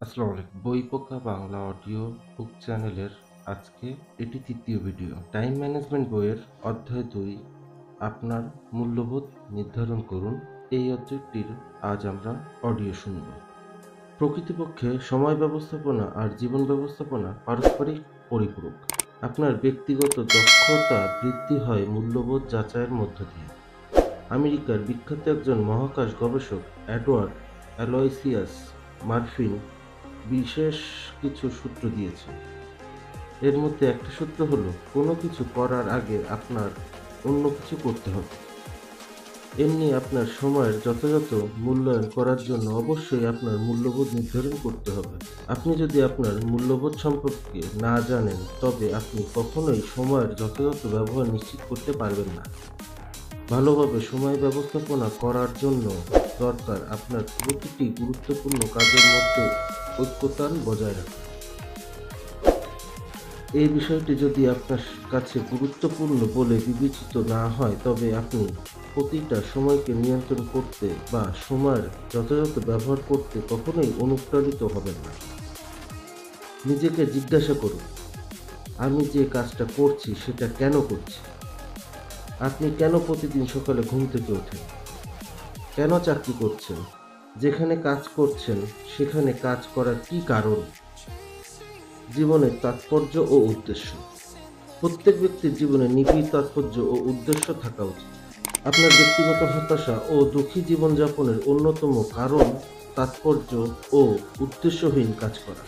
আসসালামু আলাইকুম। বইপোকা Bangla audio book চ্যানেলের আজকে এটি তৃতীয় ভিডিও। টাইম ম্যানেজমেন্ট বইয়ের অধ্যায় ২ আপনার মূল্যবোধ নির্ধারণ করুন। এই অধ্যায়টির আজ আমরা অডিও শুনব। প্রকৃতপক্ষে সময় ব্যবস্থাপনা আর জীবন ব্যবস্থাপনা পারস্পরিক পরিপূরক। আপনার ব্যক্তিগত দক্ষতা বৃদ্ধি হয় মূল্যবোধ যাচাইয়ের মধ্য দিয়ে। আমেরিকার বিখ্যাত একজন মহাকাশ গবেষক এডওয়ার্ড অ্যালোয়সিয়াস মার্ফিন বিশেষ কিছু সূত্র দিয়েছে। এর মধ্যে একটা সূত্র হলো কোনো কিছু করার আগে আপনার অন্য কিছু করতে হবে। এমনি আপনার সময়ের যথাযথ মূল্যায়ন করার জন্য অবশ্যই আপনার মূল্যবোধ নির্ধারণ করতে হবে। আপনি যদি আপনার মূল্যবোধ সম্পর্কে না জানেন তবে আপনি কখনোই সময়ের যথাযথ ব্যবহার নিশ্চিত করতে পারবেন না। ভালোভাবে সময় ব্যবস্থাপনা করার জন্য দরকার আপনার প্রতিটি গুরুত্বপূর্ণ কাজের মধ্যে ঐক্যতান বজায় রাখা। এই বিষয়টি যদি আপনার কাছে গুরুত্বপূর্ণ বলে বিবেচিত না হয় তবে আপনি প্রতিটা সময়কে নিয়ন্ত্রণ করতে বা সময়ের যথাযথ ব্যবহার করতে কখনোই অনুপ্রাণিত হবেন না। নিজেকে জিজ্ঞাসা করুন, আমি যে কাজটা করছি সেটা কেন করছি? আপনি কেন প্রতিদিন সকালে ঘুম থেকে ওঠেন? কেন চাকরি করছেন? যেখানে কাজ করছেন সেখানে কাজ করার কী কারণ? জীবনের তাৎপর্য ও উদ্দেশ্য। প্রত্যেক ব্যক্তির জীবনে নিবিড় তাৎপর্য ও উদ্দেশ্য থাকা উচিত। আপনার ব্যক্তিগত হতাশা ও দুঃখী জীবনযাপনের অন্যতম কারণ তাৎপর্য ও উদ্দেশ্যহীন কাজ করা।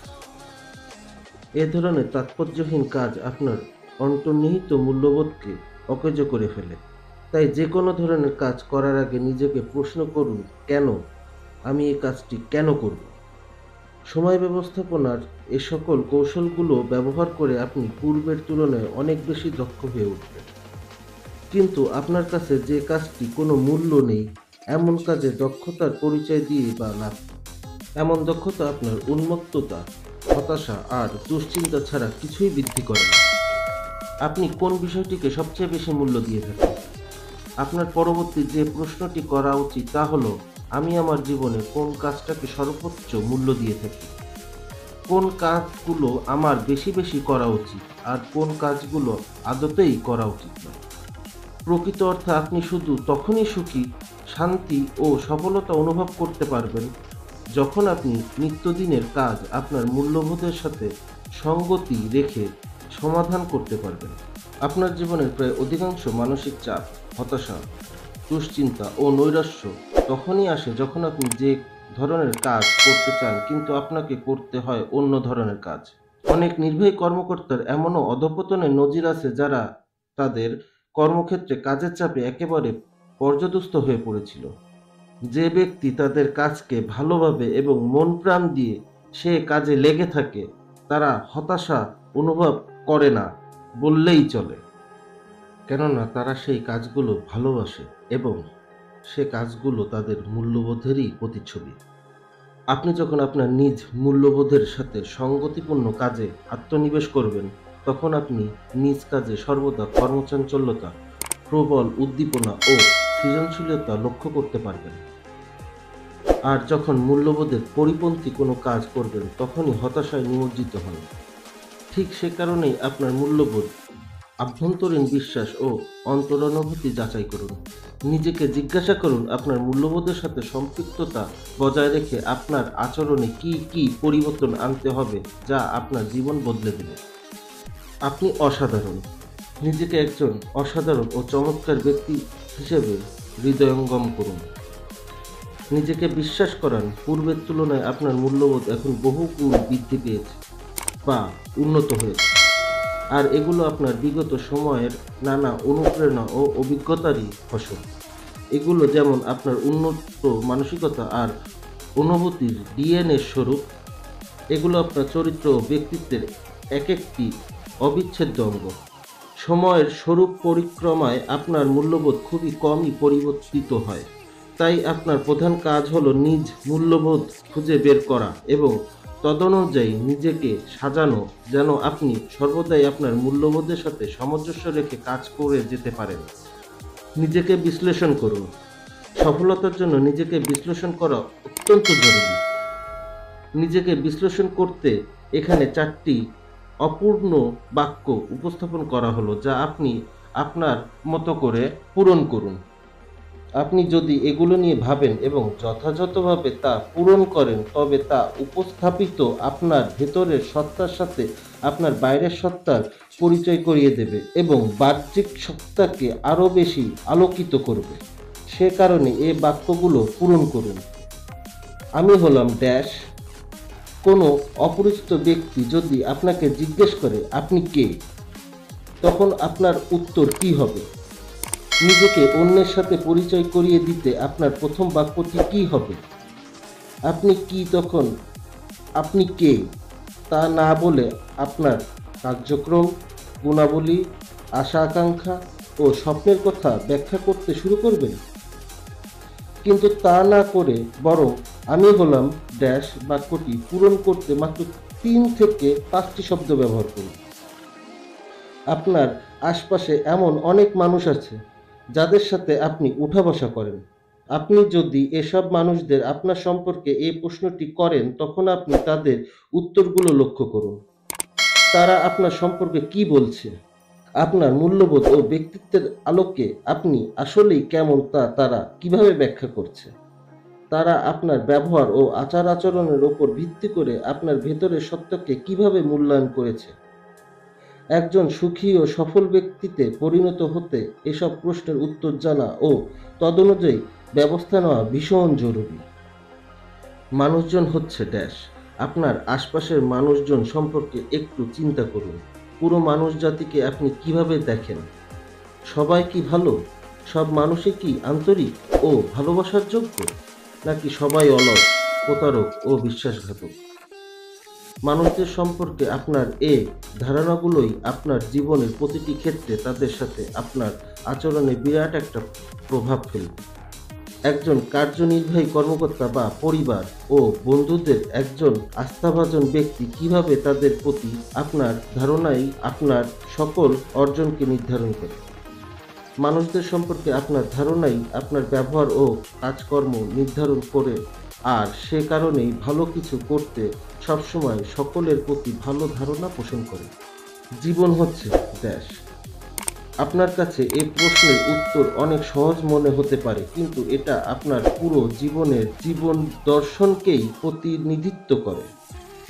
এ ধরনের তাৎপর্যহীন কাজ আপনার অন্তর্নিহিত মূল্যবোধকে অকেজো করে ফেলে। তাই যে কোনো ধরনের কাজ করার আগে নিজেকে প্রশ্ন করুন, কেন আমি এই কাজটি কেন করব? সময় ব্যবস্থাপনার এ সকল কৌশলগুলো ব্যবহার করে আপনি পূর্বের তুলনায় অনেক বেশি দক্ষ হয়ে উঠবেন। কিন্তু আপনার কাছে যে কাজটি কোনো মূল্য নেই এমন কাজে দক্ষতার পরিচয় দিয়ে বা লাভ কি? এমন দক্ষতা আপনার উন্মত্ততা, হতাশা আর দুশ্চিন্তা ছাড়া কিছুই বৃদ্ধি করে না। আপনি কোন বিষয়টিকে সবচেয়ে বেশি মূল্য দিয়ে থাকেন? আপনার পরবর্তী যে প্রশ্নটি করা উচিত তা হলো, আমি আমার জীবনে কোন কাজটাকে সর্বোচ্চ মূল্য দিয়ে থাকি? কোন কাজগুলো আমার বেশি বেশি করা উচিত আর কোন কাজগুলো আদতেই করা উচিত নয়? প্রকৃত অর্থে আপনি শুধু তখনই সুখী, শান্তি ও সফলতা অনুভব করতে পারবেন যখন আপনি নিত্যদিনের কাজ আপনার মূল্যবোধের সাথে সঙ্গতি রেখে সমাধান করতে পারবেন। আপনার জীবনের প্রায় অধিকাংশ মানসিক চাপ, হতাশা, দুশ্চিন্তা ও নৈরাশ্য তখনই আসে যখন আপনি যে ধরনের কাজ করতে চান কিন্তু আপনাকে করতে হয় অন্য ধরনের কাজ। অনেক নির্বাহী কর্মকর্তার এমনও অধঃপতনের নজির আছে যারা তাদের কর্মক্ষেত্রে কাজের চাপে একেবারে পর্যদুস্ত হয়ে পড়েছিল। যে ব্যক্তি তাদের কাজকে ভালোভাবে এবং মন প্রাণ দিয়ে সে কাজে লেগে থাকে তারা হতাশা অনুভব করে না বললেই চলে। কেননা তারা সেই কাজগুলো ভালোবাসে এবং সে কাজগুলো তাদের মূল্যবোধেরই প্রতিচ্ছবি। আপনি যখন আপনার নিজ মূল্যবোধের সাথে সঙ্গতিপূর্ণ কাজে আত্মনিবেশ করবেন তখন আপনি নিজ কাজে সর্বদা কর্মচাঞ্চল্যতা, প্রবল উদ্দীপনা ও সৃজনশীলতা লক্ষ্য করতে পারবেন। আর যখন মূল্যবোধের পরিপন্থী কোনো কাজ করবেন তখনই হতাশায় নিমজ্জিত হন। ঠিক সে কারণেই আপনার মূল্যবোধ, আভ্যন্তরীণ বিশ্বাস ও অন্তরনুভূতি যাচাই করুন। নিজেকে জিজ্ঞাসা করুন আপনার মূল্যবোধের সাথে সম্পৃক্ততা বজায় রেখে আপনার আচরণে কী কী পরিবর্তন আনতে হবে যা আপনার জীবন বদলে দেবে। আপনি অসাধারণ। নিজেকে একজন অসাধারণ ও চমৎকার ব্যক্তি হিসেবে হৃদয়ঙ্গম করুন। নিজেকে বিশ্বাস করান পূর্বের তুলনায় আপনার মূল্যবোধ এখন বহু গুণ বৃদ্ধি পেয়েছে বা উন্নত হয়েছে। আর এগুলো আপনার বিগত সময়ের নানা অনুপ্রেরণা ও অভিজ্ঞতারই ফসল। এগুলো যেমন আপনার উন্নত মানসিকতা আর অনুভূতির ডিএনএ স্বরূপ, এগুলো আপনার চরিত্র ও ব্যক্তিত্বের এক একটি অবিচ্ছেদ্য অঙ্গ। সময়ের স্বরূপ পরিক্রমায় আপনার মূল্যবোধ খুবই কমই পরিবর্তিত হয়। তাই আপনার প্রধান কাজ হলো নিজ মূল্যবোধ খুঁজে বের করা এবং তদনুযায়ী নিজেকে সাজানো যেন আপনি সর্বদাই আপনার মূল্যবোধের সাথে সামঞ্জস্য রেখে কাজ করে যেতে পারেন। নিজেকে বিশ্লেষণ করুন। সফলতার জন্য নিজেকে বিশ্লেষণ করা অত্যন্ত জরুরি। নিজেকে বিশ্লেষণ করতে এখানে 4টি অপূর্ণ বাক্য উপস্থাপন করা হলো, যা আপনি আপনার মতো করে পূরণ করুন। আপনি যদি এগুলো নিয়ে ভাবেন এবং যথাযথভাবে তা পূরণ করেন, তবে তা উপস্থাপিত আপনার ভেতরের সত্তার সাথে আপনার বাইরের সত্তার পরিচয় করিয়ে দেবে এবং বাহ্যিক সত্তাকে আরও বেশি আলোকিত করবে। সে কারণে এই বাক্যগুলো পূরণ করুন। আমি হলাম ড্যাশ। কোনো অপরিচিত ব্যক্তি যদি আপনাকে জিজ্ঞেস করে আপনি কে, তখন আপনার উত্তর কী হবে? নিজেকে অন্যের সাথে পরিচয় করিয়ে দিতে আপনার প্রথম বাক্যটি কী হবে? আপনি কি তখন আপনি কে তা না বলে আপনার কার্যক্রম, গুণাবলী, আশা আকাঙ্ক্ষা ও স্বপ্নের কথা ব্যাখ্যা করতে শুরু করবেন? কিন্তু তা না করে বরং আমি হলাম ড্যাশ বাক্যটি পূরণ করতে মাত্র 3 থেকে 5টি শব্দ ব্যবহার করুন। আপনার আশপাশে এমন অনেক মানুষ আছে যাদের সাথে আপনি উঠা বসা করেন। আপনি যদি এসব মানুষদের আপনার সম্পর্কে এই প্রশ্নটি করেন, তখন আপনি তাদের উত্তরগুলো লক্ষ্য করুন। তারা আপনার সম্পর্কে কি বলছে? আপনার মূল্যবোধ ও ব্যক্তিত্বের আলোকে আপনি আসলেই কেমন তা তারা কিভাবে ব্যাখ্যা করছে? তারা আপনার ব্যবহার ও আচার আচরণের উপর ভিত্তি করে আপনার ভেতরের সত্যকে কিভাবে মূল্যায়ন করেছে? একজন সুখী ও সফল ব্যক্তিতে পরিণত হতে এসব প্রশ্নের উত্তর জানা ও তদনুযায়ী ব্যবস্থা নেওয়া ভীষণ জরুরি। মানুষজন হচ্ছে ড্যাশ। আপনার আশপাশের মানুষজন সম্পর্কে একটু চিন্তা করুন। পুরো মানুষ জাতিকে আপনি কিভাবে দেখেন? সবাই কি ভালো? সব মানুষই কি আন্তরিক ও ভালোবাসার যোগ্য? নাকি সবাই অলস, প্রতারক ও বিশ্বাসঘাতক? মানুষদের সম্পর্কে আপনার এই ধারণাগুলোই আপনার জীবনের প্রতিটি ক্ষেত্রে তাদের সাথে আপনার আচরণে বিরাট একটা প্রভাব ফেলবে। একজন কার্যনির্বাহী কর্মকর্তা বা পরিবার ও বন্ধুদের একজন আস্থাভাজন ব্যক্তি কিভাবে তাদের প্রতি আপনার ধারণাই আপনার সকল অর্জনকে নির্ধারণ করে। মানুষদের সম্পর্কে আপনার ধারণাই আপনার ব্যবহার ও কাজকর্ম নির্ধারণ করে, আর সে কারণেই ভালো কিছু করতে সবসময় সকলের প্রতি ভালো ধারণা পোষণ করে। জীবন হচ্ছে ড্যাশ। আপনার কাছে এই প্রশ্নের উত্তর অনেক সহজ মনে হতে পারে, কিন্তু এটা আপনার পুরো জীবনের জীবন দর্শনকেই প্রতিনিধিত্ব করে।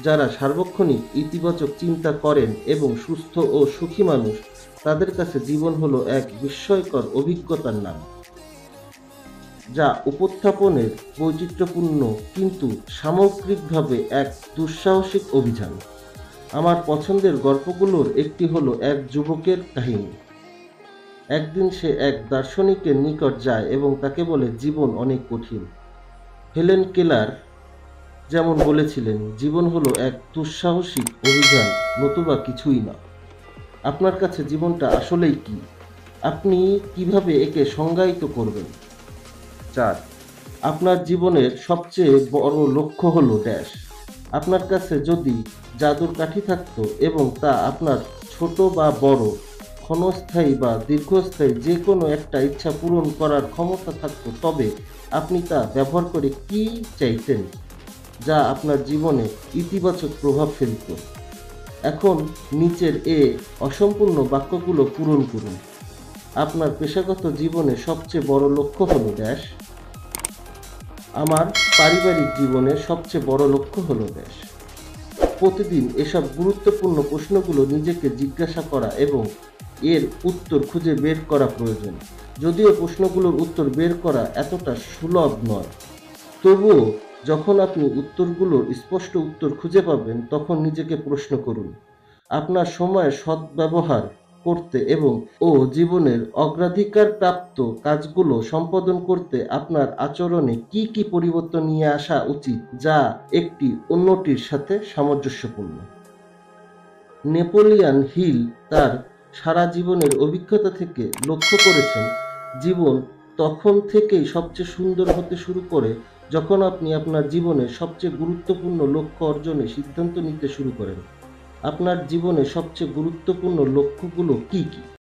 যারা সার্বক্ষণিক ইতিবাচক চিন্তা করেন এবং সুস্থ ও সুখী মানুষ, তাদের কাছে জীবন হলো এক বিস্ময়কর অভিজ্ঞতার নাম, যা উপস্থাপনের বৈচিত্র্যপূর্ণ কিন্তু সামগ্রিকভাবে এক দুঃসাহসিক অভিযান। আমার পছন্দের গল্পগুলোর একটি হলো এক যুবকের কাহিনী। একদিন সে এক দার্শনিকের নিকট যায় এবং তাকে বলে জীবন অনেক কঠিন। হেলেন কেলার যেমন বলেছিলেন, জীবন হলো এক দুঃসাহসিক অভিযান, নতুবা কিছুই না। আপনার কাছে জীবনটা আসলেই কি? আপনি কিভাবে একে সংজ্ঞায়িত করবেন? 4. আপনার জীবনের সবচেয়ে বড় লক্ষ্য হলো ড্যাশ। আপনার কাছে যদি জাদুর কাঠি থাকতো এবং তা আপনার ছোট বা বড়, ক্ষণস্থায়ী বা দীর্ঘস্থায়ী যে কোনো একটা ইচ্ছা পূরণ করার ক্ষমতা থাকতো, তবে আপনি তা ব্যবহার করে কি চাইতেন যা আপনার জীবনে ইতিবাচক প্রভাব ফেলত? এখন নিচের অসম্পূর্ণ বাক্যগুলো পূরণ করুন। আপনার পেশাগত জীবনে সবচেয়ে বড় লক্ষ্য হলো ড্যাশ। আমার পারিবারিক জীবনের সবচেয়ে বড় লক্ষ্য হলো ড্যাশ। প্রতিদিন এসব গুরুত্বপূর্ণ প্রশ্নগুলো নিজেকে জিজ্ঞাসা করা এবং এর উত্তর খুঁজে বের করা প্রয়োজন। যদিও প্রশ্নগুলোর উত্তর বের করা এতটা সুলভ নয়, তবুও যখন আপনি উত্তরগুলোর স্পষ্ট উত্তর খুঁজে পাবেন, তখন নিজেকে প্রশ্ন করুন, আপনার সময়ের সদ্ব্যবহার করতে এবং জীবনের অগ্রাধিকার প্রাপ্ত কাজগুলো সম্পাদন করতে আপনার আচরণে কি কি পরিবর্তন নিয়ে আসা উচিত, যা একটি অন্যটির সাথে সামঞ্জস্যপূর্ণ। নেপোলিয়ন হিল তার সারা জীবনের অভিজ্ঞতা থেকে লক্ষ্য করেছেন, জীবন তখন থেকেই সবচেয়ে সুন্দর হতে শুরু করে যখন আপনি আপনার জীবনের সবচেয়ে গুরুত্বপূর্ণ লক্ষ্য অর্জনে সিদ্ধান্ত নিতে শুরু করেন। আপনার জীবনে সবচেয়ে গুরুত্বপূর্ণ লক্ষ্যগুলো কি কি?